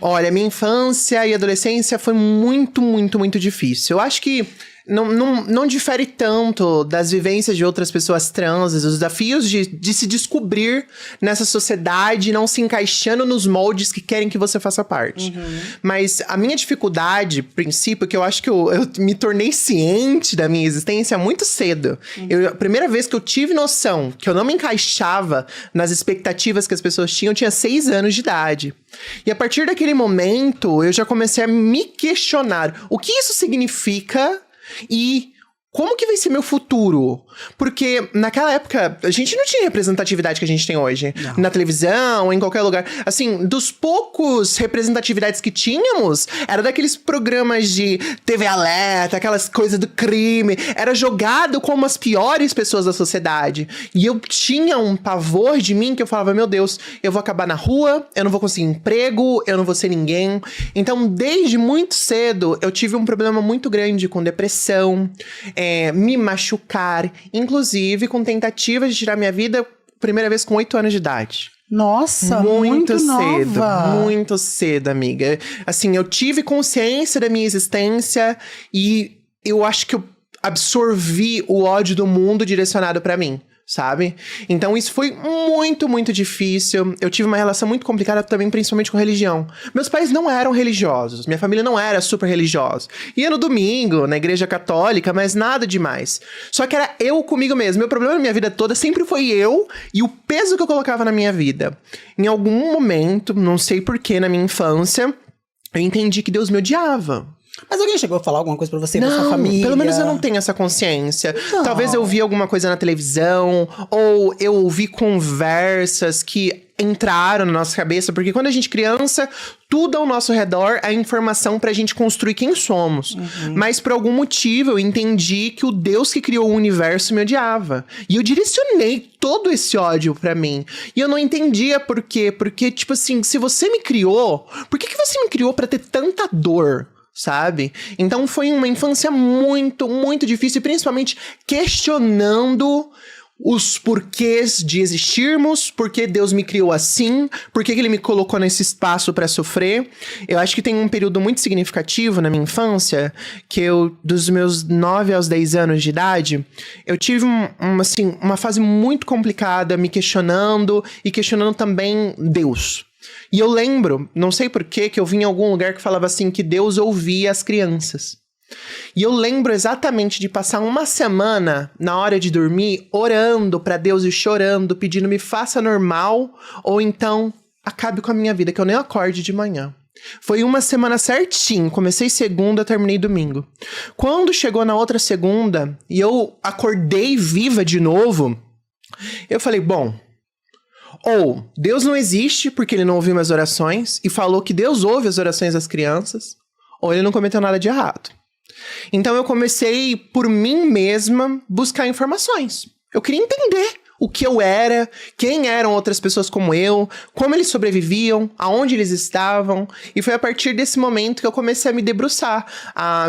Olha, minha infância e adolescência foi muito, muito, muito difícil. Eu acho que não difere tanto das vivências de outras pessoas trans, os desafios de se descobrir nessa sociedade, não se encaixando nos moldes que querem que você faça parte. Mas a minha dificuldade, princípio, que eu acho que eu me tornei ciente da minha existência muito cedo. A primeira vez que eu tive noção que eu não me encaixava nas expectativas que as pessoas tinham, eu tinha 6 anos de idade. E a partir daquele momento, eu já comecei a me questionar o que isso significa e como que vai ser meu futuro? Porque naquela época, a gente não tinha representatividade que a gente tem hoje. Não. Na televisão, em qualquer lugar. Assim, dos poucos representatividades que tínhamos, era daqueles programas de TV alerta, aquelas coisas do crime. Era jogado como as piores pessoas da sociedade. E eu tinha um pavor de mim que eu falava, meu Deus, eu vou acabar na rua, eu não vou conseguir emprego, eu não vou ser ninguém. Então, desde muito cedo, eu tive um problema muito grande com depressão, me machucar, inclusive com tentativas de tirar minha vida, primeira vez com 8 anos de idade. Nossa, muito cedo, nova. Muito cedo, amiga. Assim, eu tive consciência da minha existência e eu acho que eu absorvi o ódio do mundo direcionado pra mim. Sabe? Então isso foi muito, muito difícil. Eu tive uma relação muito complicada também, principalmente com religião. Meus pais não eram religiosos. Minha família não era super religiosa. Ia no domingo, na igreja católica, mas nada demais. Só que era eu comigo mesmo. Meu problema na minha vida toda sempre foi eu e o peso que eu colocava na minha vida. Em algum momento, não sei porquê, na minha infância, eu entendi que Deus me odiava. Mas alguém chegou a falar alguma coisa pra você, pra sua família? Pelo menos eu não tenho essa consciência. Não. Talvez eu vi alguma coisa na televisão, ou eu ouvi conversas que entraram na nossa cabeça, porque quando a gente é criança, tudo ao nosso redor é informação pra gente construir quem somos. Mas por algum motivo eu entendi que o Deus que criou o universo me odiava. E eu direcionei todo esse ódio pra mim. E eu não entendia por quê. Porque, tipo assim, se você me criou, por que você me criou pra ter tanta dor? Sabe? Então foi uma infância muito, muito difícil, principalmente questionando os porquês de existirmos, por que Deus me criou assim, por que Ele me colocou nesse espaço pra sofrer. Eu acho que tem um período muito significativo na minha infância, que eu, dos meus 9 aos 10 anos de idade, eu tive uma fase muito complicada, me questionando e questionando também Deus. E eu lembro, não sei porquê, que eu vi em algum lugar que falava assim que Deus ouvia as crianças. E eu lembro exatamente de passar uma semana, na hora de dormir, orando pra Deus e chorando, pedindo me faça normal, ou então acabe com a minha vida, que eu nem acorde de manhã. Foi uma semana certinho, comecei segunda, terminei domingo. Quando chegou na outra segunda, e eu acordei viva de novo, eu falei, bom... Ou Deus não existe porque Ele não ouviu minhas orações e falou que Deus ouve as orações das crianças, ou Ele não cometeu nada de errado. Então eu comecei, por mim mesma, buscar informações. Eu queria entender o que eu era, quem eram outras pessoas como eu, como eles sobreviviam, aonde eles estavam. E foi a partir desse momento que eu comecei a me debruçar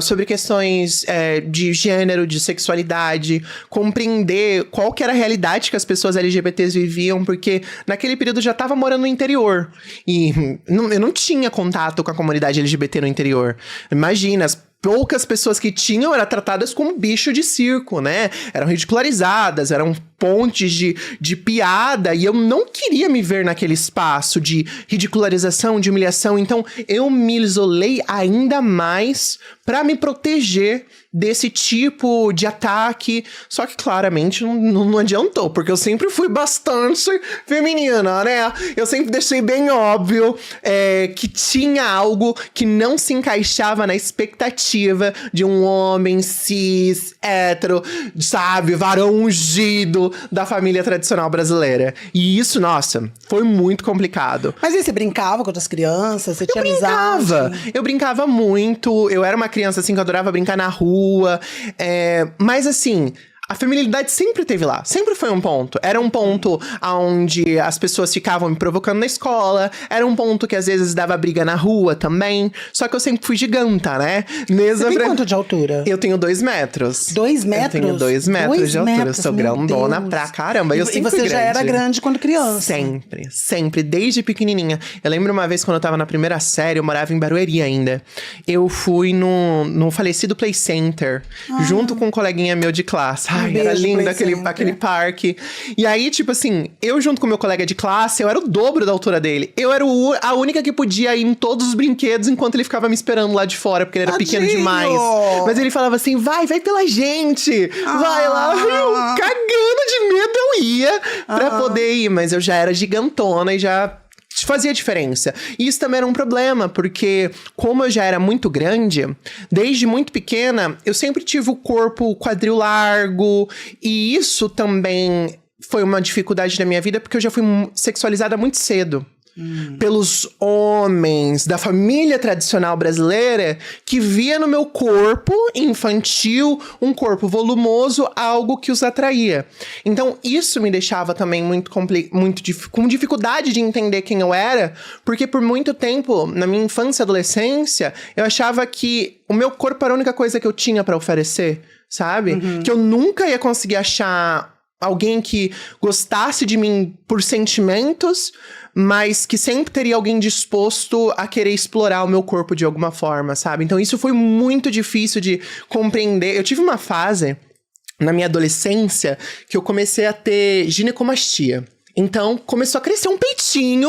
sobre questões de gênero, de sexualidade, compreender qual que era a realidade que as pessoas LGBTs viviam, porque naquele período eu já estava morando no interior. E eu não tinha contato com a comunidade LGBT no interior. Imagina, as poucas pessoas que tinham eram tratadas como bicho de circo, né? Eram ridicularizadas, eram pontes de piada, e eu não queria me ver naquele espaço de ridicularização, de humilhação. Então, eu me isolei ainda mais para me proteger desse tipo de ataque. Só que claramente não adiantou, porque eu sempre fui bastante feminina, né? Eu sempre deixei bem óbvio que tinha algo que não se encaixava na expectativa de um homem cis, hétero, sabe? Varão ungido da família tradicional brasileira. E isso, nossa, foi muito complicado. Mas aí você brincava com outras crianças? Você tinha amizade? Eu brincava muito. Eu era uma criança, assim, que eu adorava brincar na rua. Mas, assim, a feminilidade sempre teve lá, sempre foi um ponto. Era um ponto onde as pessoas ficavam me provocando na escola, era um ponto que às vezes dava briga na rua também. Só que eu sempre fui giganta, né? Você tem quanto de altura? Eu tenho 2 metros. 2 metros? Eu tenho 2 metros de altura. Eu sou grandona pra caramba. Eu sempre fui grande. E você já era grande quando criança? Sempre, sempre, desde pequenininha. Eu lembro uma vez quando eu tava na primeira série, eu morava em Barueri ainda. Eu fui no falecido Play Center, junto com um coleguinha meu de classe. Ai, era lindo aquele parque. E aí, tipo assim, eu junto com meu colega de classe, eu era o dobro da altura dele. Eu era a única que podia ir em todos os brinquedos enquanto ele ficava me esperando lá de fora, porque ele era pequeno demais. Mas ele falava assim, vai pela gente. Vai lá. Eu, cagando de medo, eu ia pra poder ir. Mas eu já era gigantona e já fazia diferença. E isso também era um problema, porque como eu já era muito grande, desde muito pequena, eu sempre tive o corpo quadril largo. E isso também foi uma dificuldade da minha vida, porque eu já fui sexualizada muito cedo. Pelos homens da família tradicional brasileira que via no meu corpo infantil, um corpo volumoso, algo que os atraía. Então isso me deixava também com dificuldade de entender quem eu era, porque por muito tempo, na minha infância e adolescência, eu achava que o meu corpo era a única coisa que eu tinha pra oferecer, sabe? Que eu nunca ia conseguir achar alguém que gostasse de mim por sentimentos, mas que sempre teria alguém disposto a querer explorar o meu corpo de alguma forma, sabe? Então isso foi muito difícil de compreender. Eu tive uma fase na minha adolescência que eu comecei a ter ginecomastia. Então, começou a crescer um peitinho.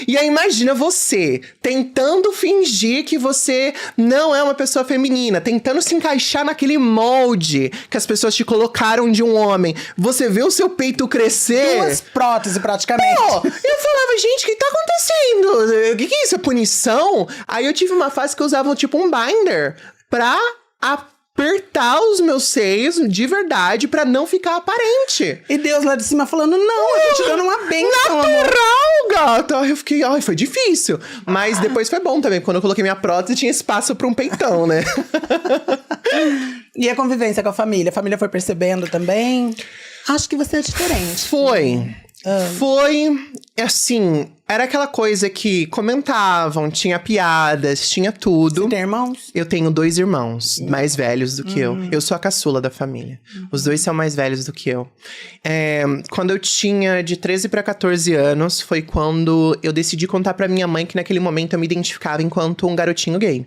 E aí, imagina você tentando fingir que você não é uma pessoa feminina. Tentando se encaixar naquele molde que as pessoas te colocaram de um homem. Você vê o seu peito crescer. 2 próteses, praticamente. Pô, eu falava, gente, o que tá acontecendo? O que é isso? É punição? Aí eu tive uma fase que eu usava, tipo, um binder pra apertar os meus seios de verdade pra não ficar aparente. E Deus lá de cima falando, não, eu tô te dando uma bênção, natural, gata. Eu fiquei, ai, foi difícil. Mas depois foi bom também. Quando eu coloquei minha prótese, tinha espaço pra um peitão, né? E a convivência com a família? A família foi percebendo também? Acho que você é diferente. Foi, assim, era aquela coisa que comentavam, tinha piadas, tinha tudo. Você tem irmãos? Eu tenho 2 irmãos mais velhos do que eu. Eu sou a caçula da família. Os 2 são mais velhos do que eu. Quando eu tinha de 13 para 14 anos, foi quando eu decidi contar pra minha mãe que naquele momento eu me identificava enquanto um garotinho gay.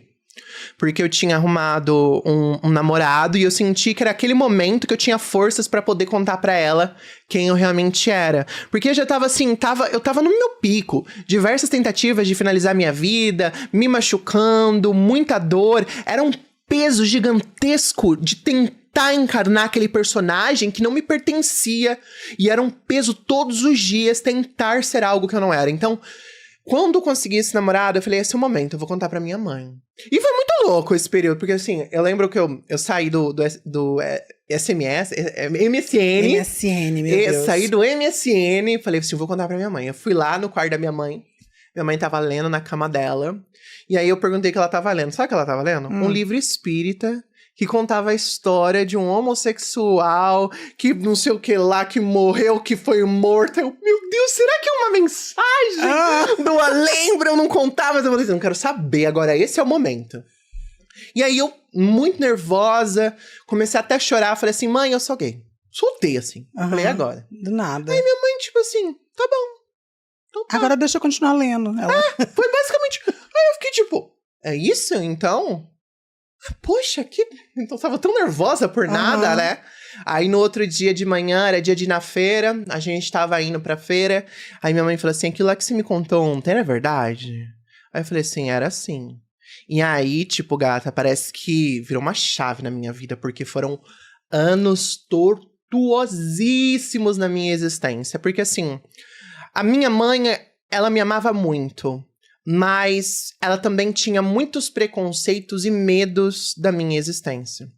Porque eu tinha arrumado um namorado e eu senti que era aquele momento que eu tinha forças pra poder contar pra ela quem eu realmente era. Porque eu já tava assim, eu tava no meu pico. Diversas tentativas de finalizar minha vida, me machucando, muita dor. Era um peso gigantesco de tentar encarnar aquele personagem que não me pertencia. E era um peso todos os dias tentar ser algo que eu não era. Então, quando eu consegui esse namorado, eu falei, esse é o momento, eu vou contar pra minha mãe. E foi muito louco esse período, porque assim, eu lembro que eu saí do SMS, MSN. MSN, meu Deus. Saí do MSN e falei assim, vou contar pra minha mãe. Eu fui lá no quarto da minha mãe tava lendo na cama dela, e aí eu perguntei o que ela tava lendo. Sabe o que ela tava lendo? Um livro espírita, que contava a história de um homossexual que não sei o que lá, que morreu, que foi morto. Eu, meu Deus, será que é uma mensagem do além pra eu não contar? Mas eu falei assim, não quero saber agora, esse é o momento. E aí eu, muito nervosa, comecei até a chorar, falei assim, mãe, eu sou gay. Soltei assim, falei agora. Do nada. Aí minha mãe, tipo assim, tá bom. Então tá. Agora deixa eu continuar lendo. Foi basicamente... Aí eu fiquei tipo, é isso então? Poxa, então eu tava tão nervosa por nada, né? Aí no outro dia de manhã, era dia de ir na feira, a gente tava indo pra feira, aí minha mãe falou assim, aquilo lá que você me contou ontem, era verdade? Aí eu falei assim, era assim. E aí, tipo, gata, parece que virou uma chave na minha vida, porque foram anos tortuosíssimos na minha existência. Porque assim, a minha mãe, ela me amava muito. Mas ela também tinha muitos preconceitos e medos da minha existência.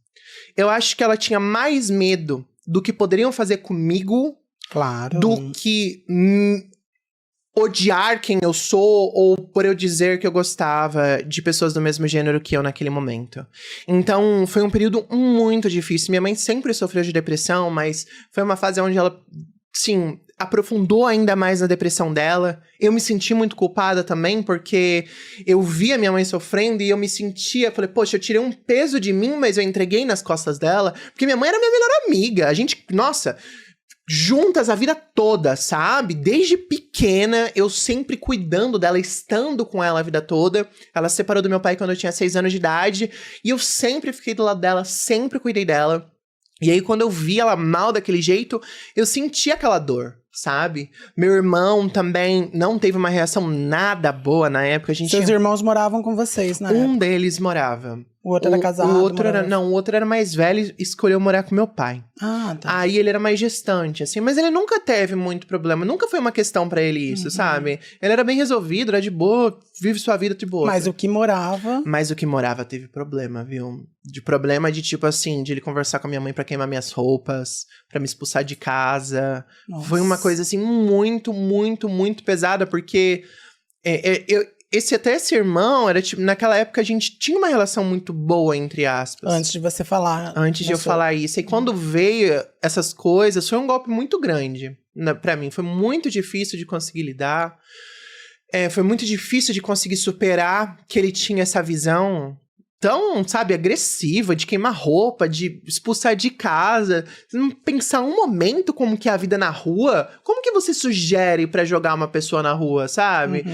Eu acho que ela tinha mais medo do que poderiam fazer comigo, claro, do que odiar quem eu sou ou por eu dizer que eu gostava de pessoas do mesmo gênero que eu naquele momento. Então, foi um período muito difícil. Minha mãe sempre sofreu de depressão, mas foi uma fase onde ela, sim, aprofundou ainda mais na depressão dela. Eu me senti muito culpada também, porque eu via minha mãe sofrendo e eu me sentia, falei, poxa, eu tirei um peso de mim, mas eu entreguei nas costas dela, porque minha mãe era minha melhor amiga. A gente, nossa, juntas a vida toda, sabe? Desde pequena, eu sempre cuidando dela, estando com ela a vida toda. Ela se separou do meu pai quando eu tinha 6 anos de idade, e eu sempre fiquei do lado dela, sempre cuidei dela. E aí, quando eu vi ela mal daquele jeito, eu senti aquela dor, sabe? Meu irmão também não teve uma reação nada boa na época. Seus irmãos moravam com vocês, né? Um deles morava. O outro era casado? O outro era, não, o outro era mais velho e escolheu morar com meu pai. Ah, tá. Aí ele era mais gestante, assim. Mas ele nunca teve muito problema. Nunca foi uma questão pra ele isso, sabe? Ele era bem resolvido, era de boa, vive sua vida de boa. Mas o que morava... Mas o que morava teve problema, viu? De problema de tipo assim, de ele conversar com a minha mãe pra queimar minhas roupas, pra me expulsar de casa. Nossa. Foi uma coisa assim muito, muito, muito pesada, porque esse irmão, era tipo, naquela época a gente tinha uma relação muito boa, entre aspas. Antes de você falar. Antes de eu falar isso. E quando veio essas coisas, foi um golpe muito grande pra mim. Foi muito difícil de conseguir lidar. Foi muito difícil de conseguir superar que ele tinha essa visão tão, sabe, agressiva, de queimar roupa, de expulsar de casa. Não pensar um momento como que é a vida na rua. Como que você sugere pra jogar uma pessoa na rua, sabe?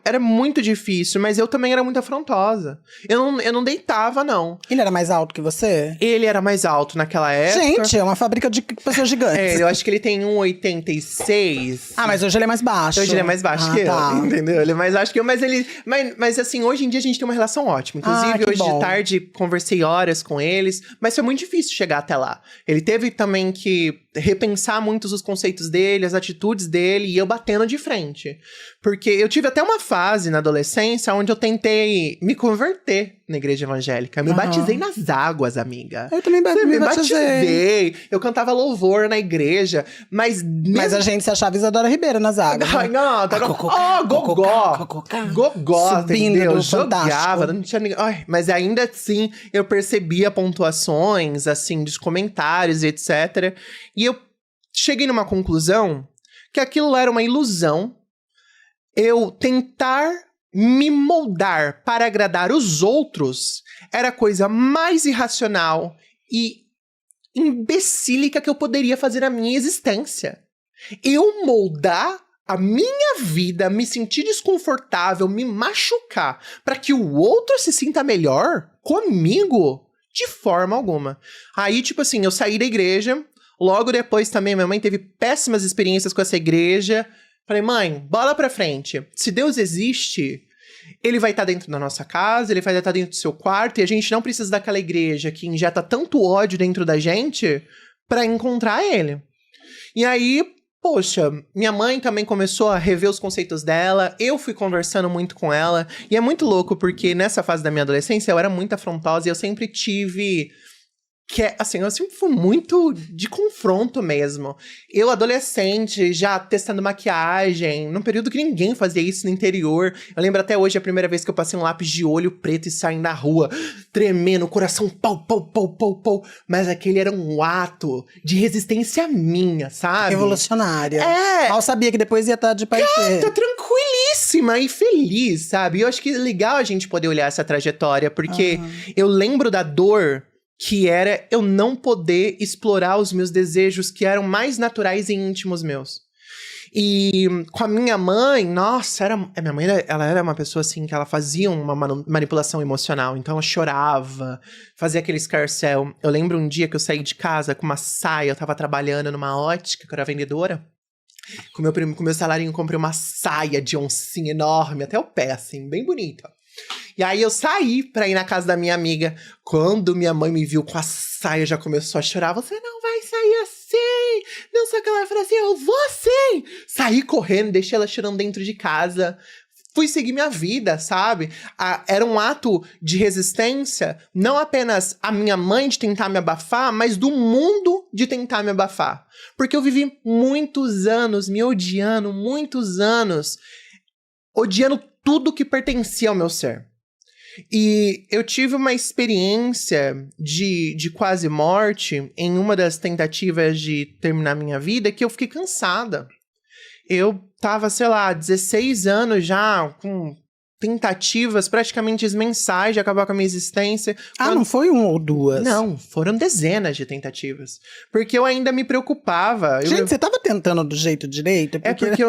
Era muito difícil, mas eu também era muito afrontosa. Eu não deitava, não. Ele era mais alto que você? Ele era mais alto naquela época. Gente, é uma fábrica de pessoas gigantes. Eu acho que ele tem 1,86. Ah, mas hoje ele é mais baixo. Hoje ele é mais baixo que eu, entendeu? Ele é mais baixo que eu, mas ele... Mas assim, hoje em dia a gente tem uma relação ótima. Inclusive, hoje de tarde, conversei horas com eles. Mas foi muito difícil chegar até lá. Ele teve também que repensar muitos os conceitos dele, as atitudes dele, e eu batendo de frente. Porque eu tive até uma fase na adolescência onde eu tentei me converter na igreja evangélica. Eu me batizei nas águas, amiga. Eu também me batizei. Eu cantava louvor na igreja, mas... Mas a gente se achava Isadora Ribeiro nas águas. Ai, não, tá... Gogó, entendeu? Jogava, não tinha ninguém... Ai, mas ainda assim, eu percebia pontuações, assim, dos comentários e etc. E eu cheguei numa conclusão que aquilo era uma ilusão. Eu tentar me moldar para agradar os outros era a coisa mais irracional e imbecílica que eu poderia fazer na minha existência. Eu moldar a minha vida, me sentir desconfortável, me machucar, para que o outro se sinta melhor comigo? De forma alguma. Aí, tipo assim, eu saí da igreja, logo depois também minha mãe teve péssimas experiências com essa igreja. Falei, mãe, bola pra frente. Se Deus existe, ele vai estar dentro da nossa casa, ele vai estar dentro do seu quarto, e a gente não precisa daquela igreja que injeta tanto ódio dentro da gente pra encontrar ele. E aí, poxa, minha mãe também começou a rever os conceitos dela, eu fui conversando muito com ela, e é muito louco porque nessa fase da minha adolescência eu era muito afrontosa e eu sempre tive... eu sempre fui muito de confronto mesmo. Eu, adolescente, já testando maquiagem, num período que ninguém fazia isso no interior. Eu lembro até hoje a primeira vez que eu passei um lápis de olho preto e saí na rua, tremendo, coração pau, pau, pau, pau, pau. Mas aquele era um ato de resistência minha, sabe? Revolucionária. Mal sabia que depois ia estar de paixão. Tá tranquilíssima e feliz, sabe? E eu acho que é legal a gente poder olhar essa trajetória, porque eu lembro da dor que era eu não poder explorar os meus desejos que eram mais naturais e íntimos meus. E com a minha mãe, nossa, a minha mãe, ela era uma pessoa assim, que ela fazia uma manipulação emocional. Então ela chorava, fazia aquele escarcéu. Eu lembro um dia que eu saí de casa com uma saia, eu tava trabalhando numa ótica, que eu era vendedora. Com meu salarinho, eu comprei uma saia de oncinha enorme, até o pé, assim, bem bonita. E aí eu saí pra ir na casa da minha amiga. Quando minha mãe me viu com a saia, já começou a chorar. Você não vai sair assim! Não sei o que ela falou assim, eu vou sim! Saí correndo, deixei ela chorando dentro de casa. fui seguir minha vida, sabe? Era um ato de resistência, não apenas a minha mãe de tentar me abafar, mas do mundo de tentar me abafar. Porque eu vivi muitos anos me odiando, muitos anos odiando tudo que pertencia ao meu ser. E eu tive uma experiência de quase morte em uma das tentativas de terminar minha vida que eu fiquei cansada. Eu tava, sei lá, 16 anos já com tentativas praticamente mensais de acabar com a minha existência. Não foi uma ou duas? Não, foram dezenas de tentativas. Porque eu ainda me preocupava. Gente, você tava tentando do jeito direito? Porque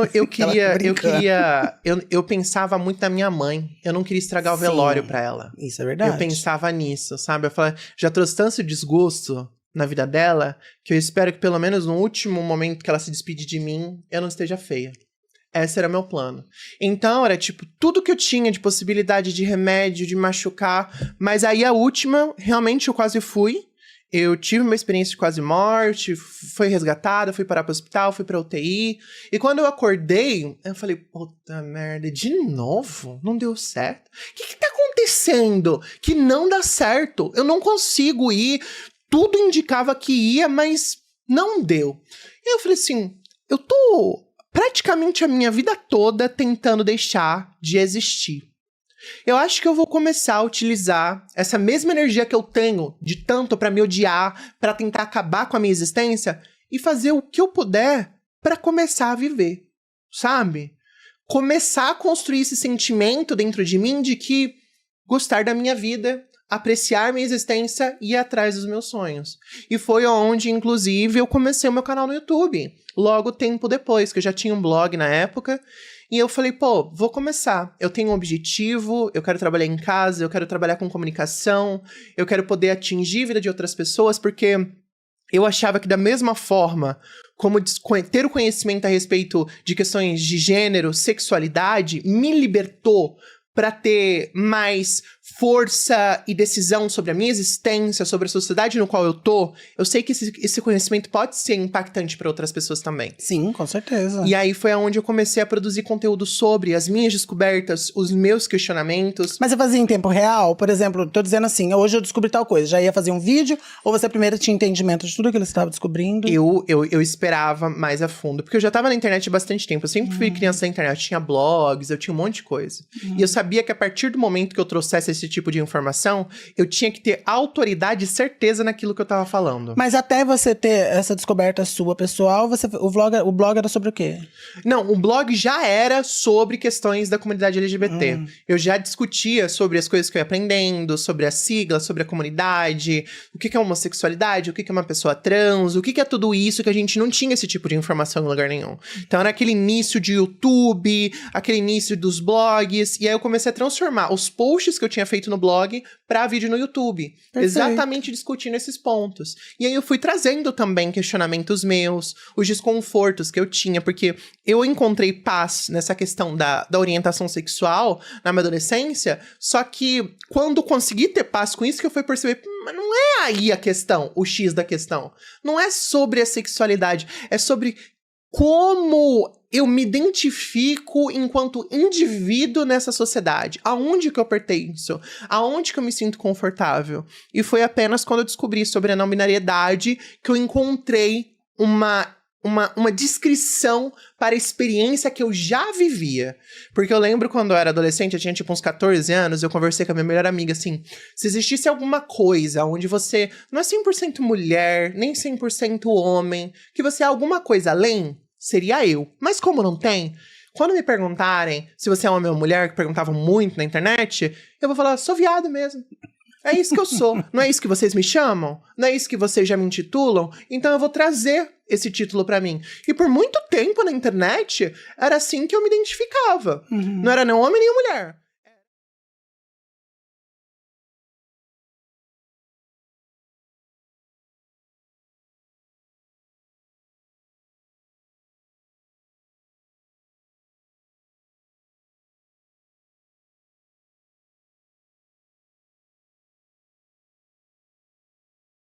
eu pensava muito na minha mãe. Eu não queria estragar o velório pra ela. Isso é verdade. Eu pensava nisso, sabe? Eu falei, já trouxe tanto desgosto na vida dela, que eu espero que pelo menos no último momento que ela se despedir de mim, eu não esteja feia. Esse era meu plano. Então, era tipo, tudo que eu tinha de possibilidade de remédio, de machucar. Mas aí a última, realmente eu quase fui. Eu tive uma experiência de quase morte, fui resgatada, fui parar pro hospital, fui pra UTI. E quando eu acordei, eu falei, puta merda, de novo? Não deu certo? O que tá acontecendo? Que não dá certo. Eu não consigo ir. Tudo indicava que ia, mas não deu. E eu falei assim, eu tô praticamente a minha vida toda tentando deixar de existir. Eu acho que eu vou começar a utilizar essa mesma energia que eu tenho de tanto pra me odiar, pra tentar acabar com a minha existência e fazer o que eu puder pra começar a viver, sabe? Começar a construir esse sentimento dentro de mim de que gostar da minha vida, apreciar minha existência e ir atrás dos meus sonhos. E foi onde, inclusive, eu comecei o meu canal no YouTube. Logo tempo depois, que eu já tinha um blog na época. E eu falei, pô, vou começar. Eu tenho um objetivo, eu quero trabalhar em casa, eu quero trabalhar com comunicação, eu quero poder atingir a vida de outras pessoas, porque eu achava que da mesma forma como ter o conhecimento a respeito de questões de gênero, sexualidade, me libertou para ter mais força e decisão sobre a minha existência, sobre a sociedade no qual eu tô, eu sei que esse conhecimento pode ser impactante para outras pessoas também. Sim, com certeza. E aí foi onde eu comecei a produzir conteúdo sobre as minhas descobertas, os meus questionamentos. Mas você fazia em tempo real? Por exemplo, tô dizendo assim, hoje eu descobri tal coisa, já ia fazer um vídeo? Ou você primeiro tinha entendimento de tudo que você estava descobrindo? Eu esperava mais a fundo, porque eu já tava na internet há bastante tempo. Eu sempre fui criança da internet, eu tinha blogs, eu tinha um monte de coisa. E eu sabia que a partir do momento que eu trouxesse esse tipo de informação, eu tinha que ter autoridade e certeza naquilo que eu tava falando. Mas até você ter essa descoberta sua pessoal, o blog era sobre o quê? Não, o blog já era sobre questões da comunidade LGBT. Eu já discutia sobre as coisas que eu ia aprendendo, sobre a sigla, sobre a comunidade, o que é homossexualidade, o que é uma pessoa trans, o que é tudo isso, que a gente não tinha esse tipo de informação em lugar nenhum. Então era aquele início de YouTube, aquele início dos blogs, e aí eu comecei a transformar os posts que eu tinha feito no blog para vídeo no YouTube. Perfeito. Exatamente discutindo esses pontos. E aí eu fui trazendo também questionamentos meus, os desconfortos que eu tinha, porque eu encontrei paz nessa questão da orientação sexual na minha adolescência, só que quando consegui ter paz com isso que eu fui perceber, mas não é aí a questão, o X da questão. Não é sobre a sexualidade, é sobre como eu me identifico enquanto indivíduo nessa sociedade. Aonde que eu pertenço? Aonde que eu me sinto confortável? E foi apenas quando eu descobri sobre a não binariedade que eu encontrei uma descrição para a experiência que eu já vivia. Porque eu lembro quando eu era adolescente, eu tinha tipo uns 14 anos, eu conversei com a minha melhor amiga assim, se existisse alguma coisa onde você não é 100% mulher, nem 100% homem, que você é alguma coisa além, seria eu. Mas como não tem, quando me perguntarem se você é homem ou mulher, que perguntavam muito na internet, eu vou falar, sou viado mesmo. É isso que eu sou. Não é isso que vocês me chamam? Não é isso que vocês já me intitulam? Então eu vou trazer esse título pra mim. E por muito tempo na internet, era assim que eu me identificava. Não era nem homem nem mulher.